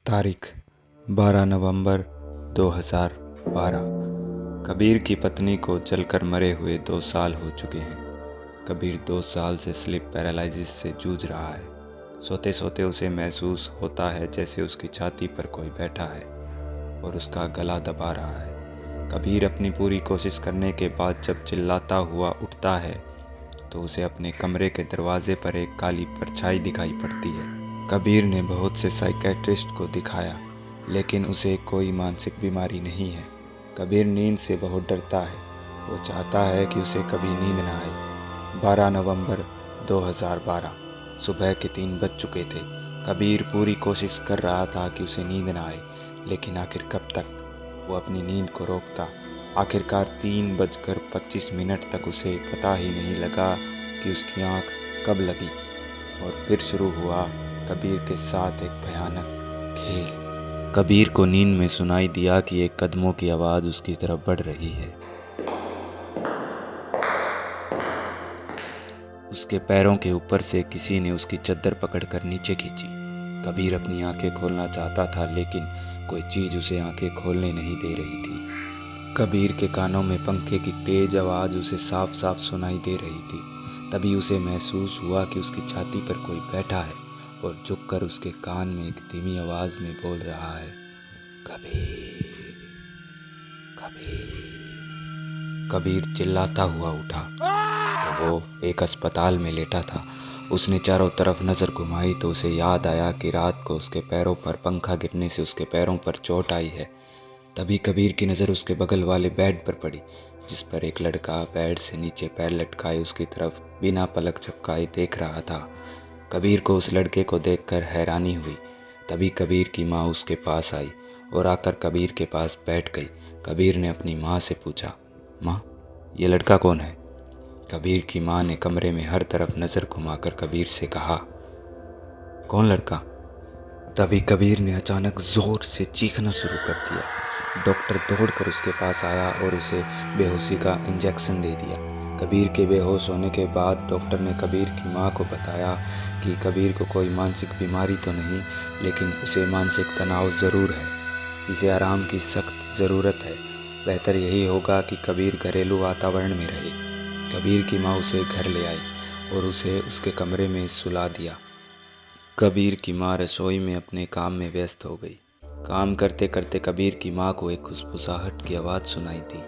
तारीख 12 नवंबर 2012। कबीर की पत्नी को जलकर मरे हुए 2 साल हो चुके हैं। कबीर 2 साल से स्लीप पैरालिसिस से जूझ रहा है। सोते सोते उसे महसूस होता है जैसे उसकी छाती पर कोई बैठा है और उसका गला दबा रहा है। कबीर अपनी पूरी कोशिश करने के बाद जब चिल्लाता हुआ उठता है तो उसे अपने कमरे के दरवाजे पर एक काली परछाई दिखाई पड़ती है। कबीर ने बहुत से साइकेट्रिस्ट को दिखाया लेकिन उसे कोई मानसिक बीमारी नहीं है। कबीर नींद से बहुत डरता है। वो चाहता है कि उसे कभी नींद न आए। 12 नवंबर 2012 सुबह के 3 बज चुके थे। कबीर पूरी कोशिश कर रहा था कि उसे नींद न आए, लेकिन आखिर कब तक वो अपनी नींद को रोकता। आखिरकार 3:25 तक उसे पता ही नहीं लगा कि उसकी आंख कब लगी और फिर शुरू हुआ कबीर के साथ एक भयानक खेल। कबीर को नींद में सुनाई दिया कि एक कदमों की आवाज़ उसकी तरफ बढ़ रही है। उसके पैरों के ऊपर से किसी ने उसकी चद्दर पकड़कर नीचे खींची। कबीर अपनी आंखें खोलना चाहता था लेकिन कोई चीज़ उसे आंखें खोलने नहीं दे रही थी। कबीर के कानों में पंखे की तेज आवाज़ उसे साफ साफ सुनाई दे रही थी। तभी उसे महसूस हुआ कि उसकी छाती पर कोई बैठा है और झुककर उसके कान में एक धीमी आवाज़ में बोल रहा है, कबीर, कबीर। कबीर चिल्लाता हुआ उठा तो वो एक अस्पताल में लेटा था। उसने चारों तरफ नज़र घुमाई तो उसे याद आया कि रात को उसके पैरों पर पंखा गिरने से उसके पैरों पर चोट आई है। तभी कबीर की नज़र उसके बगल वाले बेड पर पड़ी, जिस पर एक लड़का बेड से नीचे पैर लटकाए उसकी तरफ बिना पलक झपकाए देख रहा था। कबीर को उस लड़के को देखकर हैरानी हुई। तभी कबीर की माँ उसके पास आई और आकर कबीर के पास बैठ गई। कबीर ने अपनी माँ से पूछा, माँ, ये लड़का कौन है? कबीर की माँ ने कमरे में हर तरफ नज़र घुमाकर कबीर से कहा, कौन लड़का? तभी कबीर ने अचानक ज़ोर से चीखना शुरू कर दिया। डॉक्टर दौड़कर उसके पास आया और उसे बेहोशी का इंजेक्शन दे दिया। कबीर के बेहोश होने के बाद डॉक्टर ने कबीर की माँ को बताया कि कबीर को कोई मानसिक बीमारी तो नहीं, लेकिन उसे मानसिक तनाव ज़रूर है। इसे आराम की सख्त ज़रूरत है। बेहतर यही होगा कि कबीर घरेलू वातावरण में रहे। कबीर की माँ उसे घर ले आई और उसे उसके कमरे में सुला दिया। कबीर की माँ रसोई में अपने काम में व्यस्त हो गई। काम करते करते कबीर की माँ को एक खुसफुसाहट की आवाज़ सुनाई दी।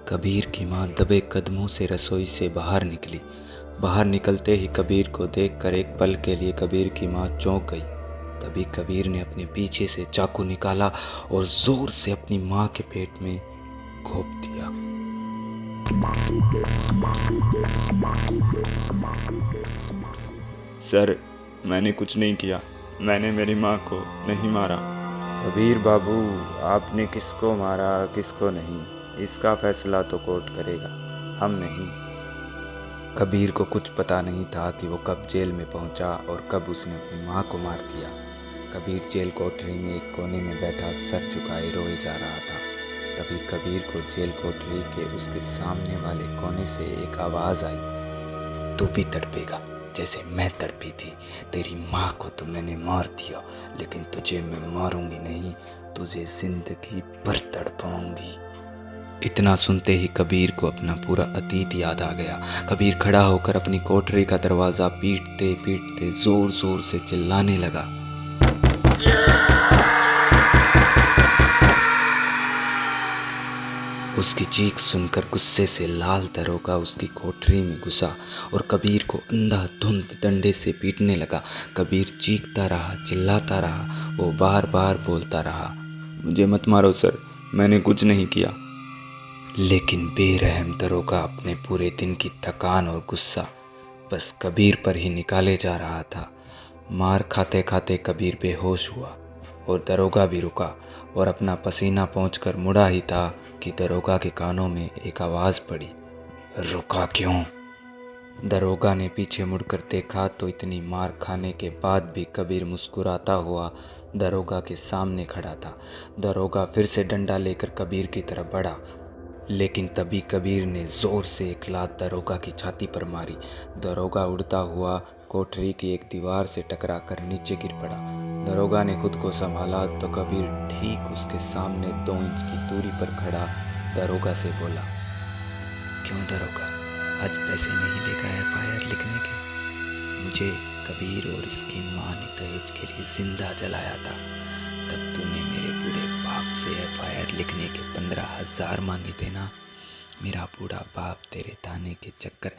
कबीर की माँ दबे कदमों से रसोई से बाहर निकली। बाहर निकलते ही कबीर को देखकर एक पल के लिए कबीर की माँ चौंक गई। तभी कबीर ने अपने पीछे से चाकू निकाला और जोर से अपनी माँ के पेट में घोंप दिया। सर, मैंने कुछ नहीं किया। मैंने मेरी माँ को नहीं मारा। कबीर बाबू, आपने किसको मारा किसको नहीं, इसका फैसला तो कोर्ट करेगा, हम नहीं। कबीर को कुछ पता नहीं था कि वो कब जेल में पहुंचा और कब उसने अपनी माँ को मार दिया। कबीर जेल कोठरी में एक कोने में बैठा सर झुकाए रोए जा रहा था। तभी कबीर को जेल कोठरी के उसके सामने वाले कोने से एक आवाज़ आई, तू भी तड़पेगा जैसे मैं तड़पी थी। तेरी माँ को तो मैंने मार दिया, लेकिन तुझे मैं मारूंगी नहीं, तुझे जिंदगी भर तड़पाऊंगी। इतना सुनते ही कबीर को अपना पूरा अतीत याद आ गया। कबीर खड़ा होकर अपनी कोठरी का दरवाज़ा पीटते पीटते जोर जोर से चिल्लाने लगा, उसकी चीख सुनकर गुस्से से लाल दरोगा उसकी कोठरी में घुसा और कबीर को अंधाधुंध डंडे से पीटने लगा। कबीर चीखता रहा, चिल्लाता रहा, वो बार बार बोलता रहा, मुझे मत मारो सर, मैंने कुछ नहीं किया। लेकिन बेरहम दरोगा अपने पूरे दिन की थकान और गुस्सा बस कबीर पर ही निकाले जा रहा था। मार खाते खाते कबीर बेहोश हुआ और दरोगा भी रुका और अपना पसीना पोंछकर मुड़ा ही था कि दरोगा के कानों में एक आवाज़ पड़ी, रुका क्यों? दरोगा ने पीछे मुड़कर देखा तो इतनी मार खाने के बाद भी कबीर मुस्कुराता हुआ दरोगा के सामने खड़ा था। दरोगा फिर से डंडा लेकर कबीर की तरफ बढ़ा। लेकिन तभी कबीर ने जोर से एक लात दरोगा की छाती पर मारी। दरोगा उड़ता हुआ कोठरी की एक दीवार से टकराकर नीचे गिर पड़ा। दरोगा ने खुद को संभाला तो कबीर ठीक उसके सामने 2 इंच की दूरी पर खड़ा दरोगा से बोला, क्यों दरोगा, आज पैसे नहीं लेकर एफआईआर लिखने के? मुझे कबीर और इसकी माँ ने दहेज के लिए जिंदा जलाया था, तब तूने मेरे बूढ़े बाप से एफआईआर लिखने के 15,000 मांगे थे ना। मेरा बूढ़ा बाप तेरे ताने के चक्कर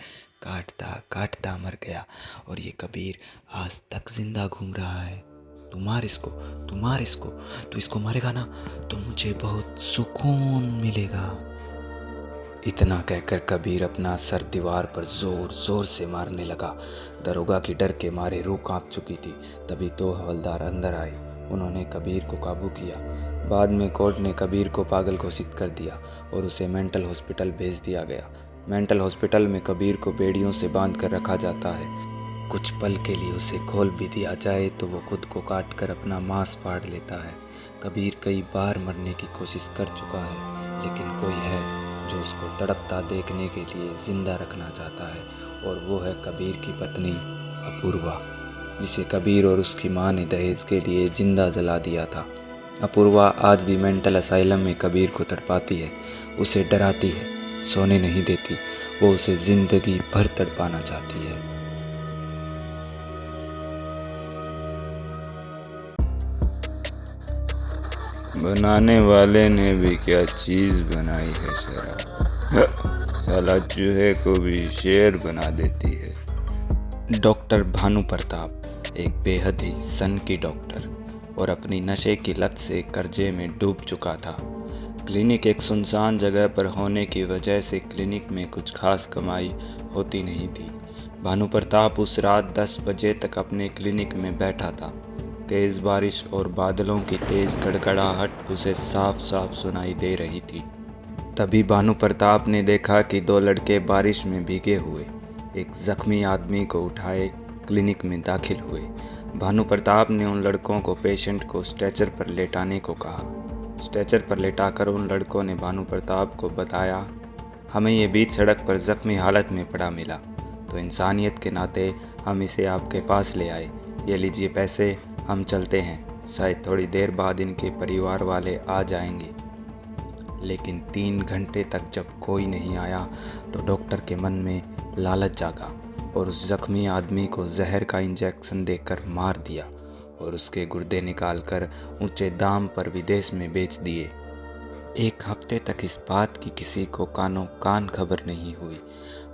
काटता काटता मर गया और ये कबीर आज तक जिंदा घूम रहा है। तू मार इसको, तू मार इसको, तू इसको मारेगा ना तो मुझे बहुत सुकून मिलेगा। इतना कहकर कबीर अपना सर दीवार पर जोर जोर से मारने लगा। दरोगा की डर के मारे रूह कांप चुकी थी। तभी 2 हवलदार अंदर आए। उन्होंने कबीर को काबू किया। बाद में कोर्ट ने कबीर को पागल घोषित कर दिया और उसे मेंटल हॉस्पिटल भेज दिया गया। मेंटल हॉस्पिटल में कबीर को बेड़ियों से बांध कर रखा जाता है। कुछ पल के लिए उसे खोल भी दिया जाए तो वो खुद को काट कर अपना मांस फाड़ लेता है। कबीर कई बार मरने की कोशिश कर चुका है, लेकिन कोई है जो उसको तड़पता देखने के लिए जिंदा रखना चाहता है, और वो है कबीर की पत्नी अपूर्वा, जिसे कबीर और उसकी माँ ने दहेज के लिए जिंदा जला दिया था। अपूर्वा आज भी मेंटल असाइलम में कबीर को तड़पाती है, उसे डराती है, सोने नहीं देती। वो उसे जिंदगी भर तड़पाना चाहती है। बनाने वाले ने भी क्या चीज़ बनाई है शराब, साला चूहे को भी शेर बना देती है। डॉक्टर भानु प्रताप एक बेहद ही सनकी डॉक्टर और अपनी नशे की लत से कर्जे में डूब चुका था। क्लिनिक एक सुनसान जगह पर होने की वजह से क्लिनिक में कुछ खास कमाई होती नहीं थी। भानु प्रताप उस रात 10 बजे तक अपने क्लिनिक में बैठा था। तेज़ बारिश और बादलों की तेज़ गड़गड़ाहट उसे साफ साफ सुनाई दे रही थी। तभी भानु प्रताप ने देखा कि 2 लड़के बारिश में भीगे हुए एक जख्मी आदमी को उठाए क्लिनिक में दाखिल हुए। भानु प्रताप ने उन लड़कों को पेशेंट को स्ट्रेचर पर लेटाने को कहा। स्ट्रेचर पर लेटाकर उन लड़कों ने भानु प्रताप को बताया, हमें ये बीच सड़क पर जख्मी हालत में पड़ा मिला, तो इंसानियत के नाते हम इसे आपके पास ले आए। ये लीजिए पैसे, हम चलते हैं, शायद थोड़ी देर बाद इनके परिवार वाले आ जाएंगे। लेकिन 3 घंटे तक जब कोई नहीं आया तो डॉक्टर के मन में लालच जागा और उस जख्मी आदमी को जहर का इंजेक्शन देकर मार दिया और उसके गुर्दे निकालकर ऊंचे दाम पर विदेश में बेच दिए। 1 हफ्ते तक इस बात की किसी को कानों कान खबर नहीं हुई।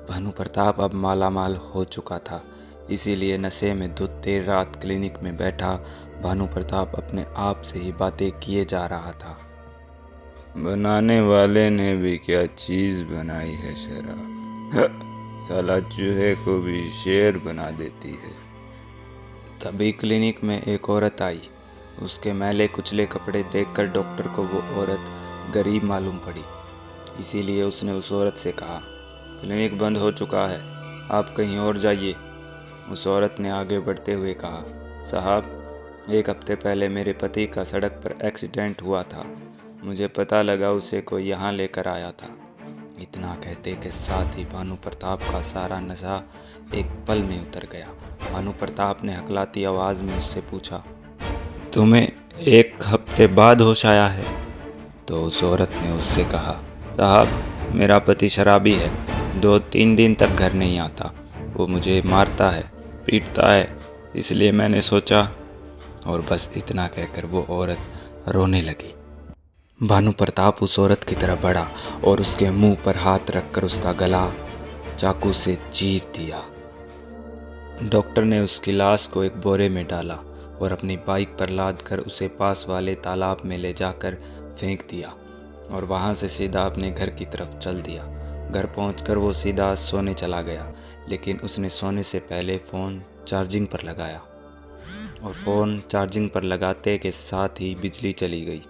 भानु प्रताप अब मालामाल हो चुका था, इसीलिए नशे में धुत देर रात क्लिनिक में बैठा भानु प्रताप अपने आप से ही बातें किए जा रहा था। बनाने वाले ने भी क्या चीज़ बनाई है शराब, साला चूहे को भी शेर बना देती है। तभी क्लिनिक में एक औरत आई। उसके मैले कुचले कपड़े देखकर डॉक्टर को वो औरत गरीब मालूम पड़ी, इसीलिए उसने उस औरत से कहा, क्लिनिक बंद हो चुका है, आप कहीं और जाइए। उस औरत ने आगे बढ़ते हुए कहा, साहब, 1 हफ्ते पहले मेरे पति का सड़क पर एक्सीडेंट हुआ था, मुझे पता लगा उसे कोई यहाँ लेकर आया था। इतना कहते के साथ ही भानु प्रताप का सारा नशा एक पल में उतर गया। भानु प्रताप ने हकलाती आवाज़ में उससे पूछा, तुम्हें 1 हफ्ते बाद होश आया है? तो उस औरत ने उससे कहा, साहब, मेरा पति शराबी है, 2-3 दिन तक घर नहीं आता, वो मुझे मारता है, पीटता है, इसलिए मैंने सोचा। और बस इतना कहकर वो औरत रोने लगी। भानु प्रताप उस औरत की तरफ बढ़ा और उसके मुंह पर हाथ रखकर उसका गला चाकू से चीर दिया। डॉक्टर ने उसकी लाश को एक बोरे में डाला और अपनी बाइक पर लाद कर उसे पास वाले तालाब में ले जाकर फेंक दिया और वहां से सीधा अपने घर की तरफ चल दिया। घर पहुंचकर वो सीधा सोने चला गया, लेकिन उसने सोने से पहले फ़ोन चार्जिंग पर लगाया और फ़ोन चार्जिंग पर लगाते के साथ ही बिजली चली गई,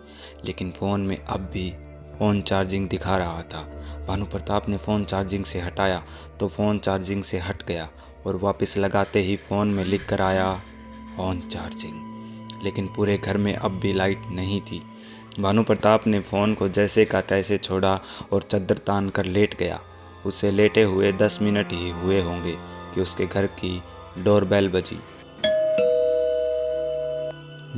लेकिन फ़ोन में अब भी फ़ोन चार्जिंग दिखा रहा था। भानु प्रताप ने फ़ोन चार्जिंग से हटाया तो फ़ोन चार्जिंग से हट गया और वापस लगाते ही फ़ोन में लिख कर आया ऑन चार्जिंग, लेकिन पूरे घर में अब भी लाइट नहीं थी। भानु प्रताप ने फ़ोन को जैसे का तैसे छोड़ा और चद्दर तान कर लेट गया। उसे लेटे हुए 10 मिनट ही हुए होंगे कि उसके घर की डोरबेल बजी।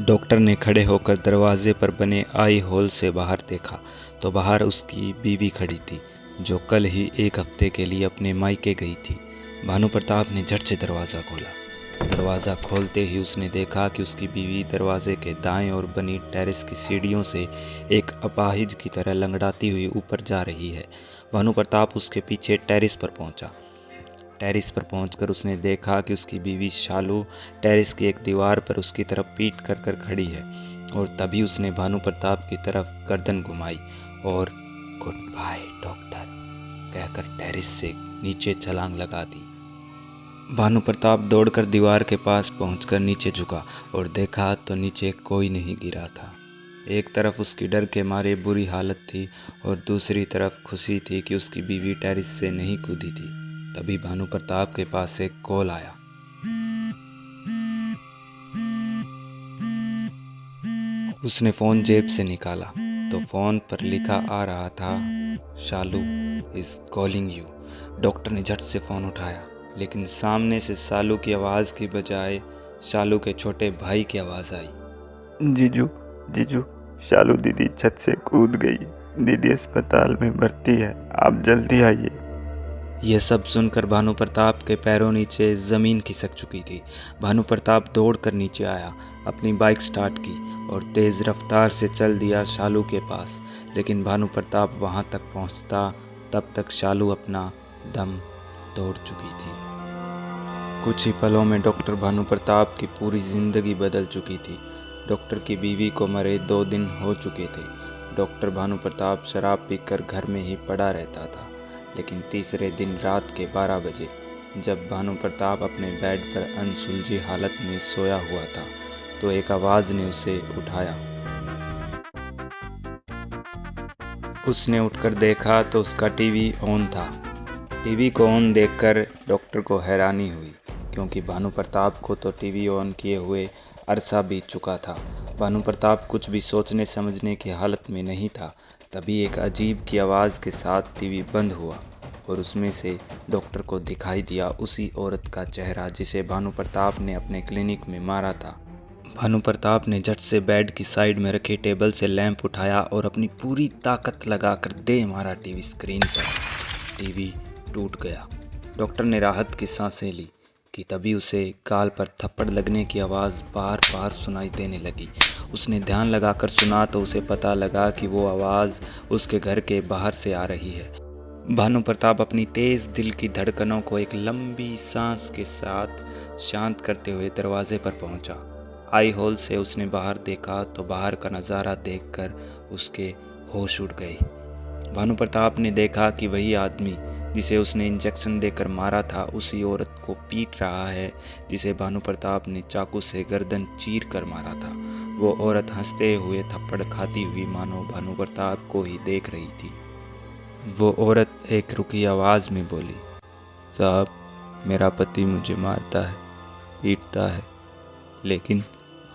डॉक्टर ने खड़े होकर दरवाजे पर बने आई होल से बाहर देखा तो बाहर उसकी बीवी खड़ी थी, जो कल ही 1 हफ्ते के लिए अपने मायके गई थी। भानु प्रताप ने झट से दरवाज़ा खोला। दरवाज़ा खोलते ही उसने देखा कि उसकी बीवी दरवाजे के दाएं ओर बनी टेरेस की सीढ़ियों से एक अपाहिज की तरह लंगड़ाती हुई ऊपर जा रही है। भानु प्रताप उसके पीछे टेरेस पर पहुंचा। टेरेस पर पहुंचकर उसने देखा कि उसकी बीवी शालू टेरेस की एक दीवार पर उसकी तरफ पीठ कर कर खड़ी है और तभी उसने भानु प्रताप की तरफ गर्दन घुमाई और गुड बाय डॉक्टर कहकर टेरेस से नीचे छलांग लगा दी। भानु प्रताप दौड़कर दीवार के पास पहुंचकर नीचे झुका और देखा तो नीचे कोई नहीं गिरा था। एक तरफ उसकी डर के मारे बुरी हालत थी और दूसरी तरफ खुशी थी कि उसकी बीवी टेरेस से नहीं कूदी थी। तभी भानु प्रताप के पास एक कॉल आया। उसने फ़ोन जेब से निकाला तो फ़ोन पर लिखा आ रहा था, शालू इज़ कॉलिंग यू। डॉक्टर ने झट से फ़ोन उठाया, लेकिन सामने से शालू की आवाज़ की बजाय शालू के छोटे भाई की आवाज़ आई। जीजू जीजू, शालू दीदी छत से कूद गई। दीदी अस्पताल में भर्ती है, आप जल्दी आइए। यह सब सुनकर भानु प्रताप के पैरों नीचे ज़मीन खिसक चुकी थी। भानु प्रताप दौड़कर नीचे आया, अपनी बाइक स्टार्ट की और तेज़ रफ्तार से चल दिया शालू के पास। लेकिन भानु प्रताप वहां तक पहुंचता तब तक शालू अपना दम तोड़ चुकी थी। कुछ ही पलों में डॉक्टर भानु प्रताप की पूरी ज़िंदगी बदल चुकी थी। डॉक्टर की बीवी को मरे 2 दिन हो चुके थे। डॉक्टर भानु प्रताप शराब पीकर घर में ही पड़ा रहता था। लेकिन तीसरे दिन रात के 12 बजे जब भानु प्रताप अपने बेड पर अनसुलझी हालत में सोया हुआ था तो एक आवाज़ ने उसे उठाया। उसने उठकर देखा तो उसका टीवी ऑन था। टीवी को ऑन देखकर डॉक्टर को हैरानी हुई, क्योंकि भानु प्रताप को तो टीवी ऑन किए हुए अरसा बीत चुका था। भानु प्रताप कुछ भी सोचने समझने की हालत में नहीं था। तभी एक अजीब की आवाज़ के साथ टीवी बंद हुआ और उसमें से डॉक्टर को दिखाई दिया उसी औरत का चेहरा जिसे भानु प्रताप ने अपने क्लिनिक में मारा था। भानु प्रताप ने झट से बेड की साइड में रखे टेबल से लैंप उठाया और अपनी पूरी ताकत लगाकर दे मारा टीवी स्क्रीन पर। टीवी टूट गया। डॉक्टर ने राहत की सांसें ली कि तभी उसे गाल पर थप्पड़ लगने की आवाज़ बार बार सुनाई देने लगी। उसने ध्यान लगाकर सुना तो उसे पता लगा कि वो आवाज़ उसके घर के बाहर से आ रही है। भानु प्रताप अपनी तेज़ दिल की धड़कनों को एक लंबी सांस के साथ शांत करते हुए दरवाजे पर पहुंचा। आई होल से उसने बाहर देखा तो बाहर का नज़ारा देखकर उसके होश उड़ गए। भानु प्रताप ने देखा कि वही आदमी जिसे उसने इंजेक्शन देकर मारा था उसी औरत को पीट रहा है जिसे भानु प्रताप ने चाकू से गर्दन चीर कर मारा था। वो औरत हंसते हुए थप्पड़ खाती हुई मानो भानु प्रताप को ही देख रही थी। वो औरत एक रुकी आवाज़ में बोली, साहब, मेरा पति मुझे मारता है, पीटता है, लेकिन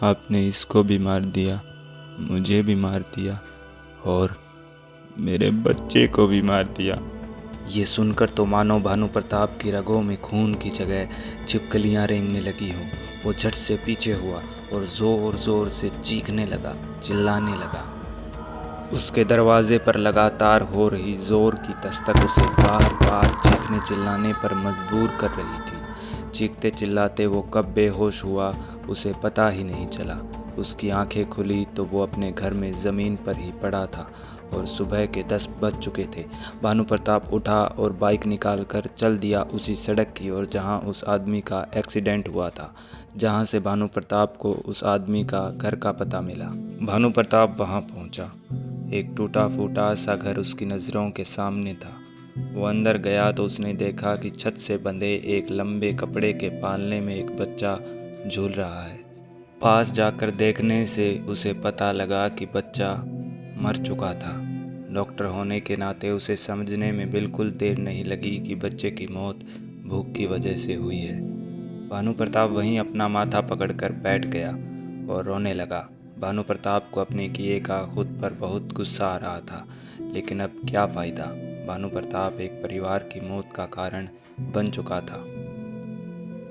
आपने इसको भी मार दिया, मुझे भी मार दिया और मेरे बच्चे को भी मार दिया। ये सुनकर तो मानो भानु प्रताप की रगों में खून की जगह छिपकलियां रेंगने लगी हों। वो झट से पीछे हुआ और ज़ोर ज़ोर से चीखने लगा, चिल्लाने लगा। उसके दरवाजे पर लगातार हो रही ज़ोर की दस्तक उसे बार बार चीखने चिल्लाने पर मजबूर कर रही थी। चीखते चिल्लाते वो कब बेहोश हुआ उसे पता ही नहीं चला। उसकी आंखें खुली तो वो अपने घर में ज़मीन पर ही पड़ा था और सुबह के 10 बज चुके थे। भानु प्रताप उठा और बाइक निकाल कर चल दिया उसी सड़क की ओर जहाँ उस आदमी का एक्सीडेंट हुआ था, जहाँ से भानु प्रताप को उस आदमी का घर का पता मिला। भानु प्रताप वहाँ पहुँचा। एक टूटा फूटा सा घर उसकी नज़रों के सामने था। वो अंदर गया तो उसने देखा कि छत से बंधे एक लंबे कपड़े के पालने में एक बच्चा झूल रहा है। पास जाकर देखने से उसे पता लगा कि बच्चा मर चुका था। डॉक्टर होने के नाते उसे समझने में बिल्कुल देर नहीं लगी कि बच्चे की मौत भूख की वजह से हुई है। भानु प्रताप वहीं अपना माथा पकड़कर बैठ गया और रोने लगा। भानु प्रताप को अपने किए का खुद पर बहुत गुस्सा आ रहा था, लेकिन अब क्या फ़ायदा। भानु प्रताप एक परिवार की मौत का कारण बन चुका था।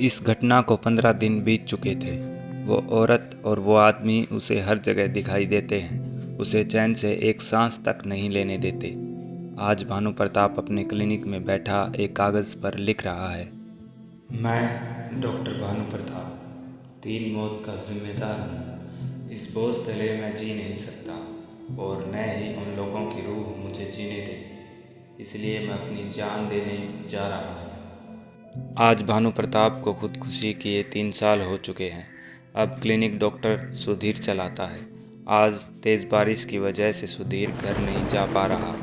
इस घटना को 15 दिन बीत चुके थे। वो औरत और वो आदमी उसे हर जगह दिखाई देते हैं, उसे चैन से एक सांस तक नहीं लेने देते। आज भानु प्रताप अपने क्लिनिक में बैठा एक कागज़ पर लिख रहा है, मैं डॉक्टर भानु प्रताप 3 मौत का जिम्मेदार हूँ। इस बोझ तले मैं जी नहीं सकता और न ही उन लोगों की रूह मुझे जीने देगी, इसलिए मैं अपनी जान देने जा रहा हूँ। आज भानु प्रताप को खुदकुशी किए 3 साल हो चुके हैं। अब क्लिनिक डॉक्टर सुधीर चलाता है। आज तेज़ बारिश की वजह से सुधीर घर नहीं जा पा रहा।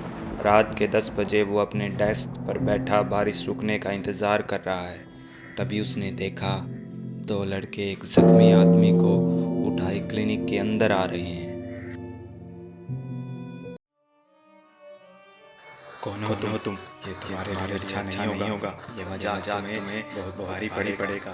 रात के 10 बजे वो अपने डेस्क पर बैठा बारिश रुकने का इंतज़ार कर रहा है। तभी उसने देखा 2 लड़के एक जख्मी आदमी को उठाए क्लिनिक के अंदर आ रहे हैं। कौन हो तुम? ये तुम्हारे लिए अच्छा नहीं होगा। ये मजाक तुम्हें बहुत भारी पड़ेगा।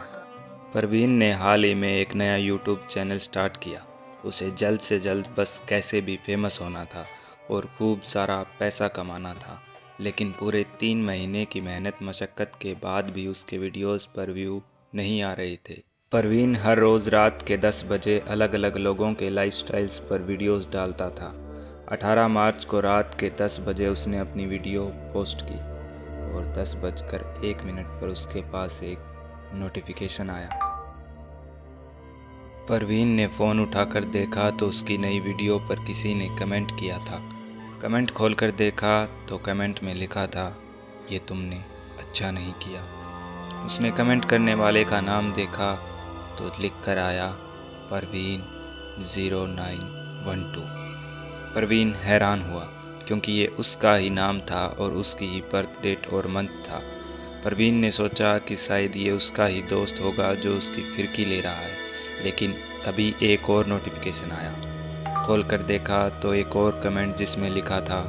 परवीन ने हाल ही में एक नया यूट्यूब चैनल स्टार्ट किया। उसे जल्द से जल्द बस कैसे भी फेमस होना था और खूब सारा पैसा कमाना था, लेकिन पूरे 3 महीने की मेहनत मशक्क़त के बाद भी उसके वीडियोस पर व्यू नहीं आ रहे थे। परवीन हर रोज़ रात के 10 बजे अलग अलग लोगों के लाइफस्टाइल्स पर वीडियोस डालता था। 18 मार्च को रात के 10 बजे उसने अपनी वीडियो पोस्ट की और 10:01 पर उसके पास एक नोटिफिकेशन आया। परवीन ने फ़ोन उठाकर देखा तो उसकी नई वीडियो पर किसी ने कमेंट किया था। कमेंट खोलकर देखा तो कमेंट में लिखा था, ये तुमने अच्छा नहीं किया। उसने कमेंट करने वाले का नाम देखा तो लिख कर आया परवीन 0912। परवीन हैरान हुआ क्योंकि ये उसका ही नाम था और उसकी ही बर्थ डेट और मंथ था। परवीन ने सोचा कि शायद ये उसका ही दोस्त होगा जो उसकी फिरकी ले रहा है, लेकिन तभी एक और नोटिफिकेशन आया। खोल कर देखा तो एक और कमेंट जिसमें लिखा था,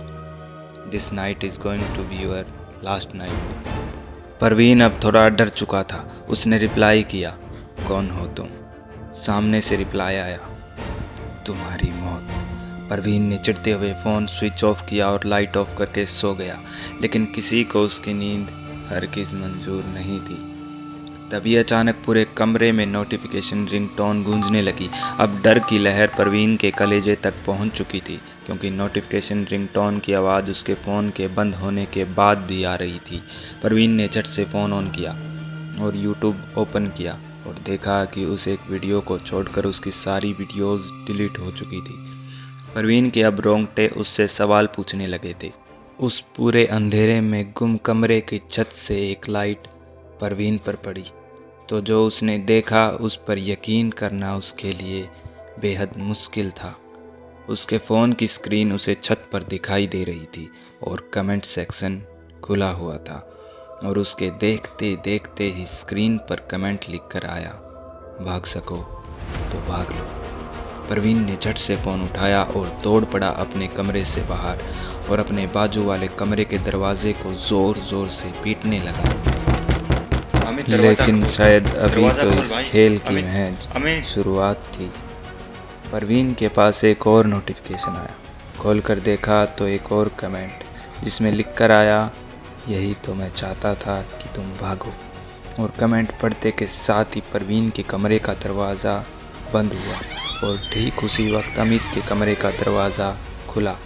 this night is going to be your last night. Parveen अब थोड़ा डर चुका था। उसने रिप्लाई किया, कौन हो तुम? सामने से रिप्लाई आया, तुम्हारी मौत। परवीन ने चिढ़ते हुए फ़ोन स्विच ऑफ किया और लाइट ऑफ करके सो गया, लेकिन किसी को उसकी नींद हरगिज़ मंजूर नहीं थी। तभी अचानक पूरे कमरे में नोटिफिकेशन रिंगटोन गूंजने लगी। अब डर की लहर परवीन के कलेजे तक पहुंच चुकी थी, क्योंकि नोटिफिकेशन रिंगटोन की आवाज़ उसके फ़ोन के बंद होने के बाद भी आ रही थी। परवीन ने झट से फ़ोन ऑन किया और यूट्यूब ओपन किया और देखा कि उस एक वीडियो को छोड़कर उसकी सारी वीडियोज़ डिलीट हो चुकी थी। परवीन के अब रोंगटे उससे सवाल पूछने लगे थे। उस पूरे अंधेरे में गुम कमरे की छत से एक लाइट परवीन पर पड़ी, तो जो उसने देखा उस पर यकीन करना उसके लिए बेहद मुश्किल था। उसके फ़ोन की स्क्रीन उसे छत पर दिखाई दे रही थी और कमेंट सेक्शन खुला हुआ था और उसके देखते देखते ही स्क्रीन पर कमेंट लिखकर आया, भाग सको तो भाग लो। परवीन ने झट से फ़ोन उठाया और दौड़ पड़ा अपने कमरे से बाहर और अपने बाजू वाले कमरे के दरवाजे को ज़ोर ज़ोर से पीटने लगा। लेकिन शायद अभी तो इस खेल की महज शुरुआत थी। परवीन के पास एक और नोटिफिकेशन आया। खोलकर देखा तो एक और कमेंट जिसमें लिखकर आया, यही तो मैं चाहता था कि तुम भागो। और कमेंट पढ़ते के साथ ही परवीन के कमरे का दरवाज़ा बंद हुआ और ठीक उसी वक्त अमित के कमरे का दरवाज़ा खुला।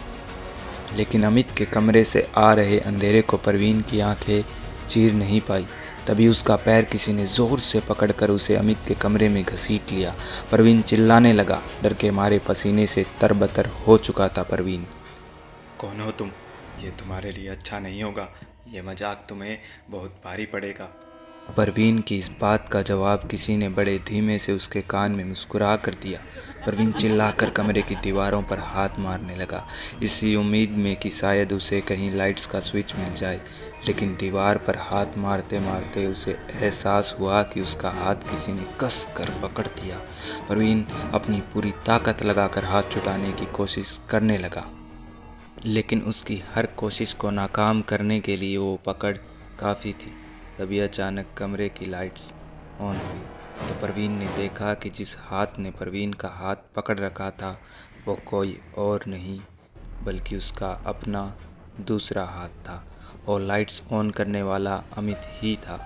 लेकिन अमित के कमरे से आ रहे अंधेरे को परवीन की आंखें चीर नहीं पाई। तभी उसका पैर किसी ने ज़ोर से पकड़कर उसे अमित के कमरे में घसीट लिया। परवीन चिल्लाने लगा। डर के मारे पसीने से तरबतर हो चुका था परवीन। कौन हो तुम? ये तुम्हारे लिए अच्छा नहीं होगा। ये मजाक तुम्हें बहुत भारी पड़ेगा। परवीन की इस बात का जवाब किसी ने बड़े धीमे से उसके कान में मुस्कुरा कर दिया। परवीन चिल्लाकर कमरे की दीवारों पर हाथ मारने लगा, इसी उम्मीद में कि शायद उसे कहीं लाइट्स का स्विच मिल जाए। लेकिन दीवार पर हाथ मारते मारते उसे एहसास हुआ कि उसका हाथ किसी ने कस कर पकड़ दिया। परवीन अपनी पूरी ताकत लगाकर हाथ छुटाने की कोशिश करने लगा, लेकिन उसकी हर कोशिश को नाकाम करने के लिए वो पकड़ काफ़ी थी। तभी अचानक कमरे की लाइट्स ऑन हुई तो परवीन ने देखा कि जिस हाथ ने परवीन का हाथ पकड़ रखा था वो कोई और नहीं बल्कि उसका अपना दूसरा हाथ था और लाइट्स ऑन करने वाला अमित ही था।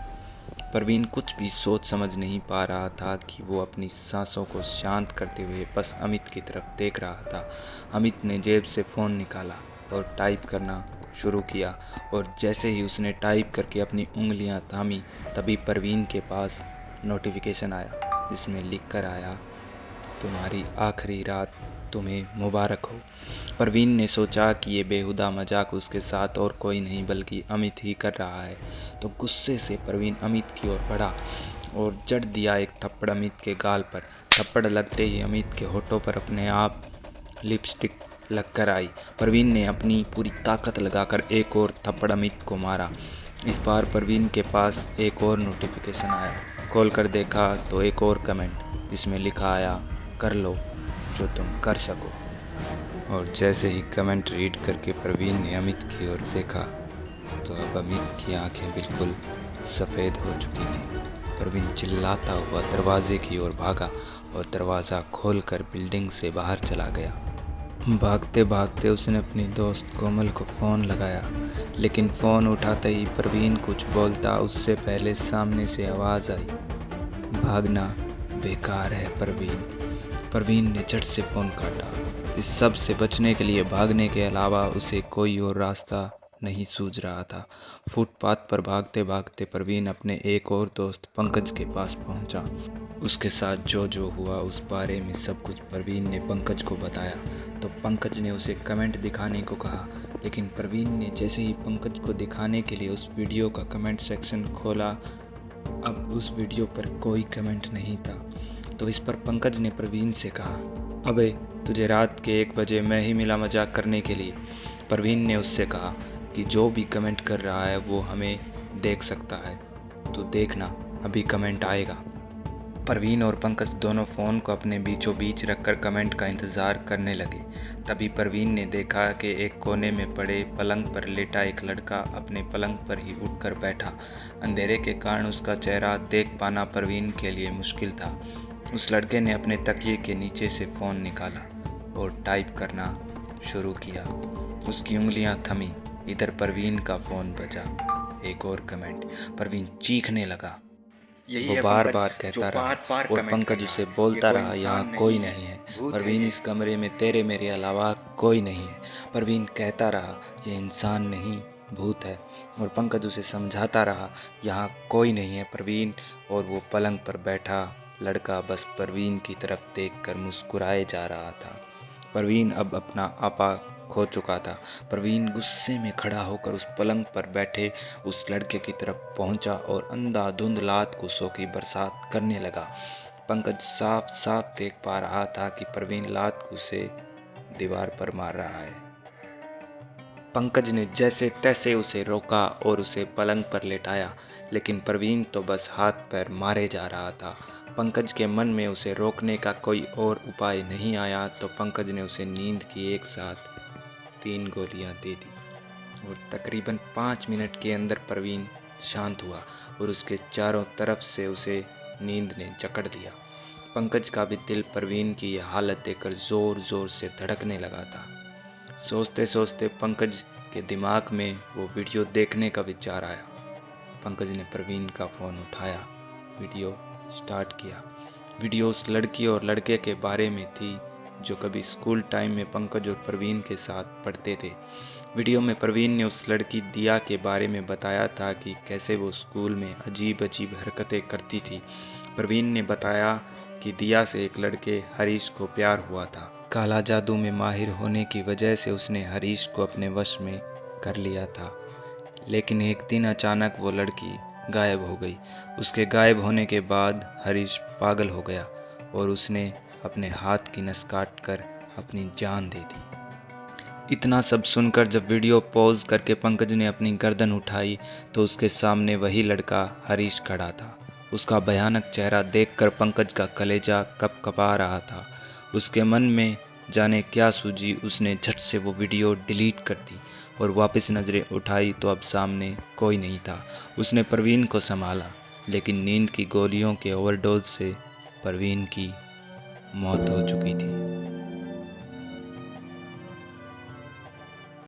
परवीन कुछ भी सोच समझ नहीं पा रहा था कि वो अपनी सांसों को शांत करते हुए बस अमित की तरफ देख रहा था। अमित ने जेब से फ़ोन निकाला और टाइप करना शुरू किया और जैसे ही उसने टाइप करके अपनी उंगलियां थामी तभी परवीन के पास नोटिफिकेशन आया जिसमें लिख कर आया, तुम्हारी आखिरी रात तुम्हें मुबारक हो। परवीन ने सोचा कि ये बेहुदा मजाक उसके साथ और कोई नहीं बल्कि अमित ही कर रहा है, तो गुस्से से परवीन अमित की ओर बढ़ा और जड़ दिया एक थप्पड़ अमित के गाल पर। थप्पड़ लगते ही अमित के होठों पर अपने आप लिपस्टिक लगकर आई। परवीन ने अपनी पूरी ताकत लगाकर एक और थप्पड़ अमित को मारा। इस बार परवीन के पास एक और नोटिफिकेशन आया। खोल कर देखा तो एक और कमेंट जिसमें लिखा आया, कर लो जो तुम कर सको। और जैसे ही कमेंट रीड करके परवीन ने अमित की ओर देखा तो अब अमित की आंखें बिल्कुल सफ़ेद हो चुकी थी। परवीन चिल्लाता हुआ दरवाजे की ओर भागा और दरवाज़ा खोलकर बिल्डिंग से बाहर चला गया। भागते भागते उसने अपनी दोस्त कोमल को फ़ोन लगाया, लेकिन फ़ोन उठाते ही परवीन कुछ बोलता उससे पहले सामने से आवाज़ आई, भागना बेकार है परवीन। परवीन ने झट से फ़ोन काटा। इस सब से बचने के लिए भागने के अलावा उसे कोई और रास्ता नहीं सूझ रहा था। फुटपाथ पर भागते भागते परवीन अपने एक और दोस्त पंकज के पास पहुंचा। उसके साथ जो हुआ उस बारे में सब कुछ परवीन ने पंकज को बताया। तो पंकज ने उसे कमेंट दिखाने को कहा, लेकिन परवीन ने जैसे ही पंकज को दिखाने के लिए उस वीडियो का कमेंट सेक्शन खोला, अब उस वीडियो पर कोई कमेंट नहीं था। तो इस पर पंकज ने परवीन से कहा, अबे तुझे रात के 1 बजे मैं ही मिला मजाक करने के लिए। परवीन ने उससे कहा कि जो भी कमेंट कर रहा है वो हमें देख सकता है, तो देखना अभी कमेंट आएगा। परवीन और पंकज दोनों फ़ोन को अपने बीचों बीच रखकर कमेंट का इंतज़ार करने लगे। तभी परवीन ने देखा कि एक कोने में पड़े पलंग पर लेटा एक लड़का अपने पलंग पर ही उठकर बैठा। अंधेरे के कारण उसका चेहरा देख पाना परवीन के लिए मुश्किल था। उस लड़के ने अपने तकिए के नीचे से फ़ोन निकाला और टाइप करना शुरू किया। उसकी उंगलियां थमी। इधर परवीन का फ़ोन बजा। एक और कमेंट। परवीन चीखने लगा। वो बार बार कहता रहा और पंकज उसे बोलता रहा, यहाँ कोई नहीं है परवीन, इस कमरे में तेरे मेरे अलावा कोई नहीं है। परवीन कहता रहा, ये इंसान नहीं भूत है, और पंकज उसे समझाता रहा, यहाँ कोई नहीं है परवीन। और वो पलंग पर बैठा लड़का बस परवीन की तरफ देखकर मुस्कुराए जा रहा था। परवीन अब अपना आपा खो चुका था। परवीन गुस्से में खड़ा होकर उस पलंग पर बैठे उस लड़के की तरफ पहुंचा और अंधाधुंध लात घूंसों की बरसात करने लगा। पंकज साफ साफ देख पा रहा था कि परवीन लात घूंसे दीवार पर मार रहा है। पंकज ने जैसे तैसे उसे रोका और उसे पलंग पर लेटाया, लेकिन परवीन तो बस हाथ पैर मारे जा रहा था। पंकज के मन में उसे रोकने का कोई और उपाय नहीं आया, तो पंकज ने उसे नींद की एक साथ 3 गोलियां दे दी और तकरीबन 5 मिनट के अंदर परवीन शांत हुआ और उसके चारों तरफ से उसे नींद ने जकड़ दिया। पंकज का भी दिल परवीन की यह हालत देखकर ज़ोर ज़ोर से धड़कने लगा था। सोचते सोचते पंकज के दिमाग में वो वीडियो देखने का विचार आया। पंकज ने परवीन का फ़ोन उठाया, वीडियो स्टार्ट किया। वीडियो उस लड़की और लड़के के बारे में थी जो कभी स्कूल टाइम में पंकज और परवीन के साथ पढ़ते थे। वीडियो में परवीन ने उस लड़की दिया के बारे में बताया था कि कैसे वो स्कूल में अजीब अजीब हरकतें करती थी। परवीन ने बताया कि दिया से एक लड़के हरीश को प्यार हुआ था। काला जादू में माहिर होने की वजह से उसने हरीश को अपने वश में कर लिया था, लेकिन एक दिन अचानक वो लड़की गायब हो गई। उसके गायब होने के बाद हरीश पागल हो गया और उसने अपने हाथ की नस काट कर अपनी जान दे दी। इतना सब सुनकर जब वीडियो पॉज करके पंकज ने अपनी गर्दन उठाई तो उसके सामने वही लड़का हरीश खड़ा था। उसका भयानक चेहरा देखकर पंकज का कलेजा कँपा रहा था। उसके मन में जाने क्या सूझी, उसने झट से वो वीडियो डिलीट कर दी और वापस नज़रें उठाई तो अब सामने कोई नहीं था। उसने परवीन को संभाला, लेकिन नींद की गोलियों के ओवरडोज से परवीन की मौत हो चुकी थी।